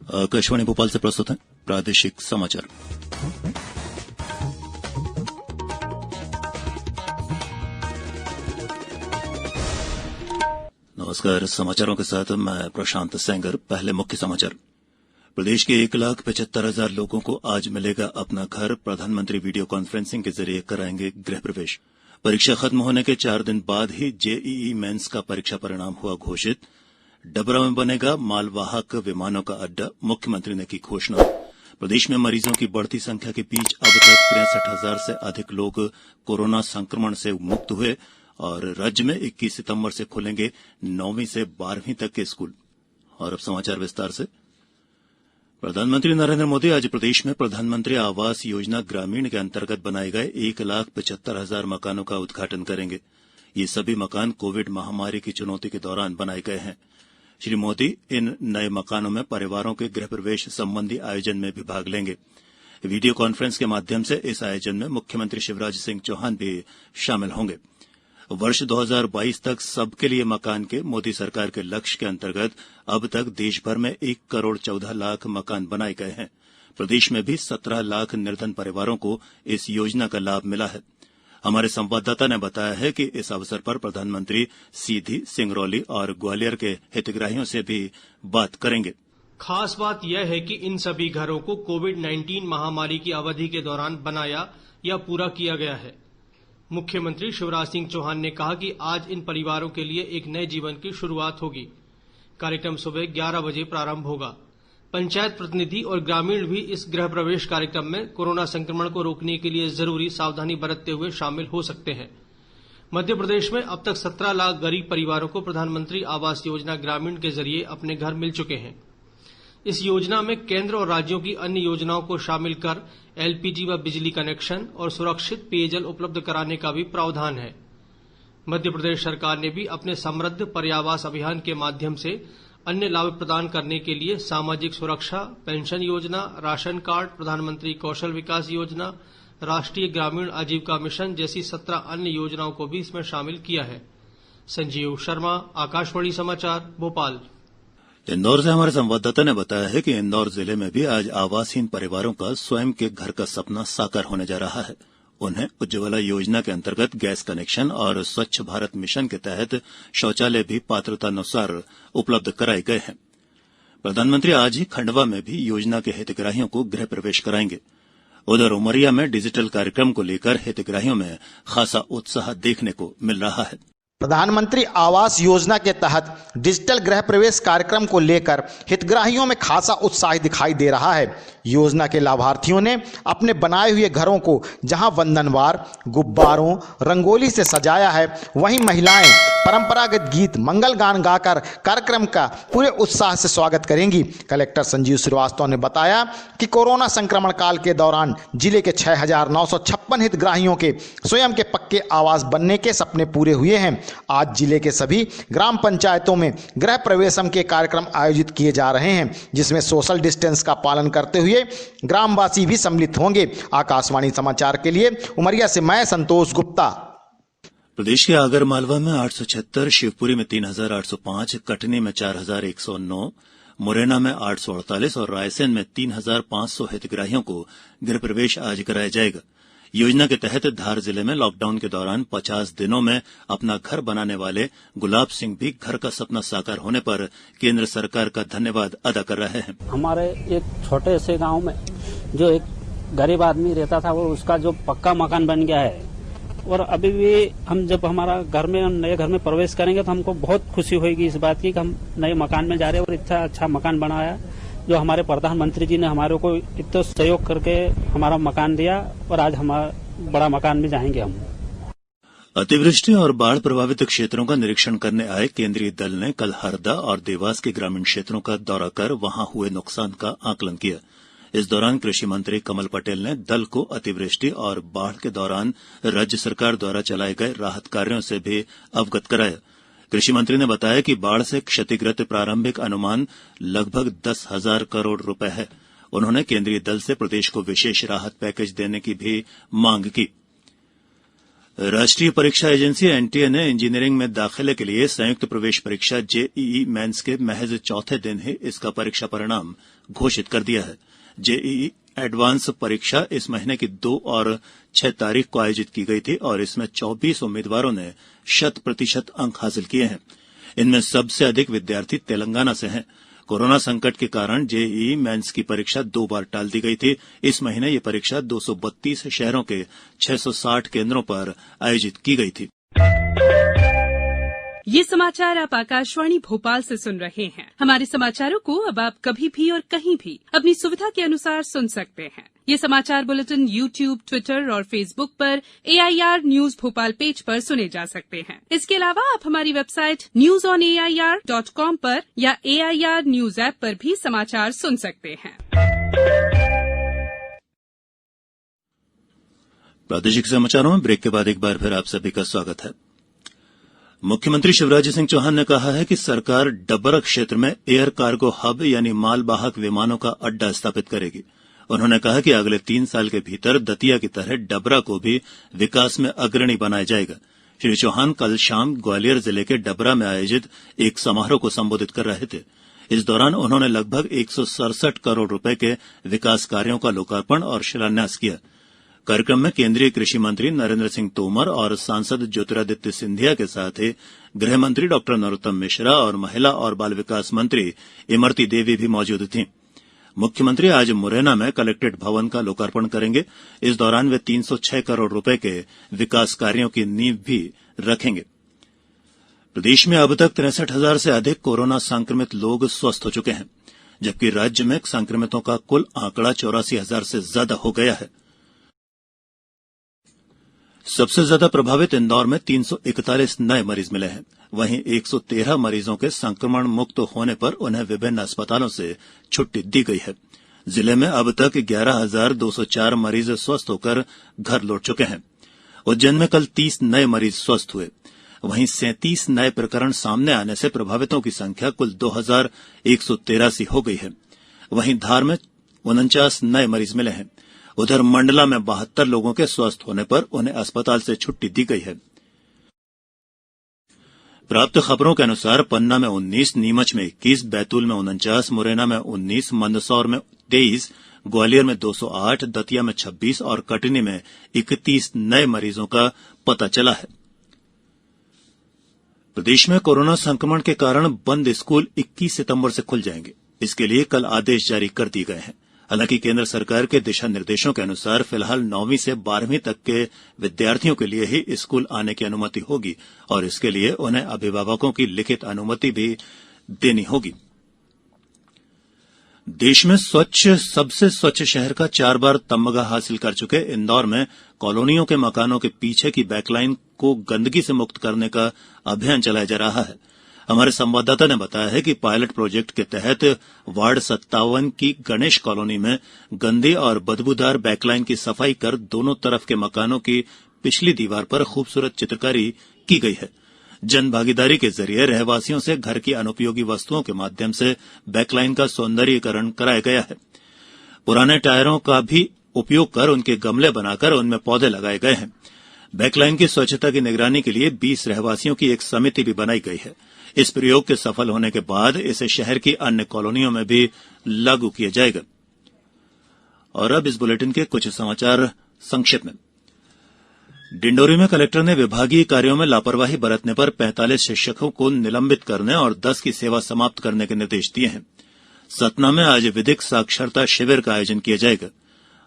आकाशवाणी भोपाल से प्रस्तुत है प्रादेशिक समाचार। नमस्कार, समाचारों के साथ मैं प्रशांत सेंगर। पहले मुख्य समाचार। प्रदेश के 1,75,000 लोगों को आज मिलेगा अपना घर। प्रधानमंत्री वीडियो कॉन्फ्रेंसिंग के जरिए कराएंगे गृह प्रवेश। परीक्षा खत्म होने के 4 दिन बाद ही जेईई मेंस का परीक्षा परिणाम हुआ घोषित। डबरा में बनेगा मालवाहक विमानों का अड्डा, मुख्यमंत्री ने की घोषणा। प्रदेश में मरीजों की बढ़ती संख्या के बीच अब तक 63,000 से अधिक लोग कोरोना संक्रमण से मुक्त हुए और राज्य में 21 सितंबर से खुलेंगे 9वीं से 12वीं तक के स्कूल। और अब समाचार विस्तार से। प्रधानमंत्री नरेंद्र मोदी आज प्रदेश में प्रधानमंत्री आवास योजना ग्रामीण के अंतर्गत बनाए गए 1,75,000 मकानों का उद्घाटन करेंगे। ये सभी मकान कोविड महामारी की चुनौती के दौरान बनाए गए हैं। श्री मोदी इन नए मकानों में परिवारों के गृह प्रवेश संबंधी आयोजन में भी भाग लेंगे। वीडियो कॉन्फ्रेंस के माध्यम से इस आयोजन में मुख्यमंत्री शिवराज सिंह चौहान भी शामिल होंगे। वर्ष 2022 तक सबके लिए मकान के मोदी सरकार के लक्ष्य के अंतर्गत अब तक देश भर में 1 करोड़ 14 लाख मकान बनाए गए हैं। प्रदेश में भी 17 लाख निर्धन परिवारों को इस योजना का लाभ मिला है। हमारे संवाददाता ने बताया है कि इस अवसर पर प्रधानमंत्री सीधी, सिंगरौली और ग्वालियर के हितग्राहियों से भी बात करेंगे। खास बात यह है कि इन सभी घरों को कोविड-19 महामारी की अवधि के दौरान बनाया या पूरा किया गया है। मुख्यमंत्री शिवराज सिंह चौहान ने कहा कि आज इन परिवारों के लिए एक नए जीवन की शुरुआत होगी। कार्यक्रम सुबह 11 बजे प्रारंभ होगा। पंचायत प्रतिनिधि और ग्रामीण भी इस गृह प्रवेश कार्यक्रम में कोरोना संक्रमण को रोकने के लिए जरूरी सावधानी बरतते हुए शामिल हो सकते हैं। मध्य प्रदेश में अब तक 17 लाख गरीब परिवारों को प्रधानमंत्री आवास योजना ग्रामीण के जरिए अपने घर मिल चुके हैं। इस योजना में केंद्र और राज्यों की अन्य योजनाओं को शामिल कर एलपीजी व बिजली कनेक्शन और सुरक्षित पेयजल उपलब्ध कराने का भी प्रावधान है। मध्य प्रदेश सरकार ने भी अपने समृद्ध पर्यावास अभियान के माध्यम से अन्य लाभ प्रदान करने के लिए सामाजिक सुरक्षा, पेंशन योजना, राशन कार्ड, प्रधानमंत्री कौशल विकास योजना, राष्ट्रीय ग्रामीण आजीविका मिशन जैसी 17 अन्य योजनाओं को भी इसमें शामिल किया है। संजीव शर्मा, आकाशवाणी समाचार, भोपाल। इंदौर से हमारे संवाददाता ने बताया है कि इंदौर जिले में भी आज आवासहीन परिवारों का स्वयं के घर का सपना साकार होने जा रहा है। उन्हें उज्ज्वला योजना के अंतर्गत गैस कनेक्शन और स्वच्छ भारत मिशन के तहत शौचालय भी पात्रतानुसार उपलब्ध कराए गए हैं। प्रधानमंत्री आज ही खंडवा में भी योजना के हितग्राहियों को गृह प्रवेश कराएंगे। उधर उमरिया में डिजिटल कार्यक्रम को लेकर हितग्राहियों में खासा उत्साह देखने को मिल रहा है। प्रधानमंत्री आवास योजना के तहत डिजिटल गृह प्रवेश कार्यक्रम को लेकर हितग्राहियों में खासा उत्साह दिखाई दे रहा है। योजना के लाभार्थियों ने अपने बनाए हुए घरों को जहां वंदनवार, गुब्बारों, रंगोली से सजाया है, वहीं महिलाएं परंपरागत गीत, मंगल गान गाकर कार्यक्रम का पूरे उत्साह से स्वागत करेंगी। कलेक्टर संजीव श्रीवास्तव ने बताया कि कोरोना संक्रमण काल के दौरान जिले के 6,956 हितग्राहियों के स्वयं के पक्के आवास बनने के सपने पूरे हुए हैं। आज जिले के सभी ग्राम पंचायतों में गृह प्रवेशम के कार्यक्रम आयोजित किए जा रहे हैं, जिसमें सोशल डिस्टेंस का पालन करते हुए ग्रामवासी भी सम्मिलित होंगे। आकाशवाणी समाचार के लिए उमरिया से मैं संतोष गुप्ता। प्रदेश के आगर मालवा में 876, शिवपुरी में 3,805, कटनी में 4,109, मुरैना में 848 और रायसेन में 3,500 हितग्राहियों को गृह प्रवेश आज कराया जाएगा। योजना के तहत धार जिले में लॉकडाउन के दौरान 50 दिनों में अपना घर बनाने वाले गुलाब सिंह भी घर का सपना साकार होने पर केंद्र सरकार का धन्यवाद अदा कर रहे हैं। हमारे एक छोटे से गांव में जो एक गरीब आदमी रहता था, वो उसका जो पक्का मकान बन गया है और अभी भी हम जब हमारा घर में नए घर में प्रवेश करेंगे तो हमको बहुत खुशी होगी इस बात की कि हम नए मकान में जा रहे हैं और इतना अच्छा मकान बनाया जो हमारे प्रधानमंत्री जी ने हमारे को इतना सहयोग करके हमारा मकान दिया और आज हमारा बड़ा मकान में जाएंगे हम। अतिवृष्टि और बाढ़ प्रभावित क्षेत्रों का निरीक्षण करने आए केंद्रीय दल ने कल हरदा और देवास के ग्रामीण क्षेत्रों का दौरा कर वहां हुए नुकसान का आकलन किया। इस दौरान कृषि मंत्री कमल पटेल ने दल को अतिवृष्टि और बाढ़ के दौरान राज्य सरकार द्वारा चलाए गए राहत कार्यों से भी अवगत कराया। कृषि मंत्री ने बताया कि बाढ़ से क्षतिग्रस्त प्रारंभिक अनुमान लगभग 10,000 करोड़ रुपए है। उन्होंने केंद्रीय दल से प्रदेश को विशेष राहत पैकेज देने की भी मांग की। राष्ट्रीय परीक्षा एजेंसी एनटीए ने इंजीनियरिंग में दाखिले के लिए संयुक्त प्रवेश परीक्षा जेईई मेंस के महज चौथे दिन ही इसका परीक्षा परिणाम घोषित कर दिया है। जेईई एडवांस परीक्षा इस महीने की 2 और 6 तारीख को आयोजित की गई थी और इसमें 24 उम्मीदवारों ने 100% अंक हासिल किए हैं। इनमें सबसे अधिक विद्यार्थी तेलंगाना से हैं। कोरोना संकट के कारण जेईई मेंस की परीक्षा 2 बार टाल दी गई थी। इस महीने ये परीक्षा 232 शहरों के 660 केंद्रों पर आयोजित की गई थी। ये समाचार आप आकाशवाणी भोपाल से सुन रहे हैं। हमारे समाचारों को अब आप कभी भी और कहीं भी अपनी सुविधा के अनुसार सुन सकते हैं। ये समाचार बुलेटिन यूट्यूब, ट्विटर और फेसबुक पर AIR न्यूज भोपाल पेज पर सुने जा सकते हैं। इसके अलावा आप हमारी वेबसाइट newsonair.com पर या AIR न्यूज ऐप पर भी समाचार सुन सकते हैं। प्रादेशिक समाचारों में ब्रेक के बाद एक बार फिर आप सभी का स्वागत है। मुख्यमंत्री शिवराज सिंह चौहान ने कहा है कि सरकार डबरा क्षेत्र में एयर कार्गो हब यानी मालवाहक विमानों का अड्डा स्थापित करेगी। उन्होंने कहा कि अगले 3 साल के भीतर दतिया की तरह डबरा को भी विकास में अग्रणी बनाया जाएगा। श्री चौहान कल शाम ग्वालियर जिले के डबरा में आयोजित एक समारोह को संबोधित कर रहे थे। इस दौरान उन्होंने लगभग 167 करोड़ रुपए के विकास कार्यों का लोकार्पण और शिलान्यास किया। कार्यक्रम में केंद्रीय कृषि मंत्री नरेंद्र सिंह तोमर और सांसद ज्योतिरादित्य सिंधिया के साथ ही गृह मंत्री डॉक्टर नरोत्तम मिश्रा और महिला और बाल विकास मंत्री इमरती देवी भी मौजूद थीं। मुख्यमंत्री आज मुरैना में कलेक्ट्रेट भवन का लोकार्पण करेंगे। इस दौरान वे 306 करोड़ रुपए के विकास कार्यों की नींव भी रखेंगे। प्रदेश में अब तक 63,000 से अधिक कोरोना संक्रमित लोग स्वस्थ हो चुके हैं, जबकि राज्य में संक्रमितों का कुल आंकड़ा 84,000 से ज्यादा हो गया है। सबसे ज्यादा प्रभावित इंदौर में 341 नए मरीज मिले हैं। वहीं 113 मरीजों के संक्रमण मुक्त होने पर उन्हें विभिन्न अस्पतालों से छुट्टी दी गई है। जिले में अब तक 11,204 मरीज स्वस्थ होकर घर लौट चुके हैं। उज्जैन में कल 30 नए मरीज स्वस्थ हुए। वहीं 37 नए प्रकरण सामने आने से प्रभावितों की संख्या कुल 2,183 हो गई है। वहीं धार में 49 नए मरीज मिले हैं। उधर मंडला में 72 लोगों के स्वस्थ होने पर उन्हें अस्पताल से छुट्टी दी गई है। प्राप्त खबरों के अनुसार पन्ना में 19, नीमच में 21, बैतूल में 49, मुरैना में 19, मंदसौर में 23, ग्वालियर में 208, दतिया में 26 और कटनी में 31 नए मरीजों का पता चला है। प्रदेश में कोरोना संक्रमण के कारण बंद स्कूल 21 सितंबर से खुल जाएंगे। इसके लिए कल आदेश जारी कर दिए गए हैं। हालांकि केंद्र सरकार के दिशा निर्देशों के अनुसार फिलहाल 9वीं से 12वीं तक के विद्यार्थियों के लिए ही स्कूल आने की अनुमति होगी और इसके लिए उन्हें अभिभावकों की लिखित अनुमति भी देनी होगी। देश में सबसे स्वच्छ शहर का 4 बार तमगा हासिल कर चुके इंदौर में कॉलोनियों के मकानों के पीछे की बैकलाइन को गंदगी से मुक्त करने का अभियान चलाया जा रहा है। हमारे संवाददाता ने बताया है कि पायलट प्रोजेक्ट के तहत वार्ड 57 की गणेश कॉलोनी में गंदी और बदबूदार बैकलाइन की सफाई कर दोनों तरफ के मकानों की पिछली दीवार पर खूबसूरत चित्रकारी की गई है। जन भागीदारी के जरिए रहवासियों से घर की अनुपयोगी वस्तुओं के माध्यम से बैकलाइन का सौंदर्यीकरण कराया गया है। पुराने टायरों का भी उपयोग कर उनके गमले बनाकर उनमें पौधे लगाए गए हैं। बैकलाइन की स्वच्छता की निगरानी के लिए 20 रहवासियों की एक समिति भी बनाई गई है। इस प्रयोग के सफल होने के बाद इसे शहर की अन्य कॉलोनियों में भी लागू किया जाएगा। और अब इस बुलेटिन के कुछ समाचार संक्षेप में। डिंडोरी में कलेक्टर ने विभागीय कार्यों में लापरवाही बरतने पर 45 शिक्षकों को निलंबित करने और 10 की सेवा समाप्त करने के निर्देश दिए हैं। सतना में आज विधिक साक्षरता शिविर का आयोजन किया जाएगा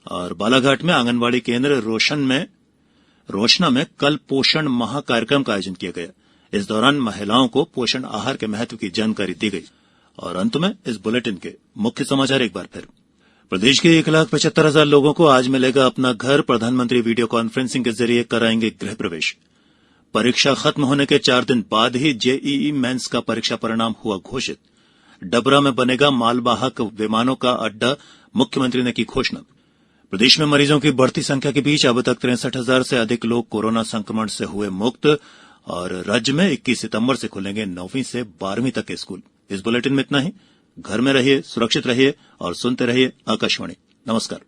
और बालाघाट में आंगनबाड़ी केंद्र रोशना में कल पोषण माह कार्यक्रम का आयोजन किया गया। इस दौरान महिलाओं को पोषण आहार के महत्व की जानकारी दी गई। और अंत में इस बुलेटिन के मुख्य समाचार एक बार फिर। प्रदेश के 1,75,000 लोगों को आज मिलेगा अपना घर। प्रधानमंत्री वीडियो कॉन्फ्रेंसिंग के जरिए कराएंगे गृह प्रवेश। परीक्षा खत्म होने के 4 दिन बाद ही जेईई मेंस का परीक्षा परिणाम हुआ घोषित। डबरा में बनेगा मालवाहक विमानों का अड्डा, मुख्यमंत्री ने की घोषणा। प्रदेश में मरीजों की बढ़ती संख्या के बीच अब तक 63,000 से अधिक लोग कोरोना संक्रमण से हुए मुक्त और राज्य में 21 सितंबर से खुलेंगे 9वीं से 12वीं तक के स्कूल। इस बुलेटिन में इतना ही। घर में रहिए, सुरक्षित रहिए और सुनते रहिए आकाशवाणी। नमस्कार।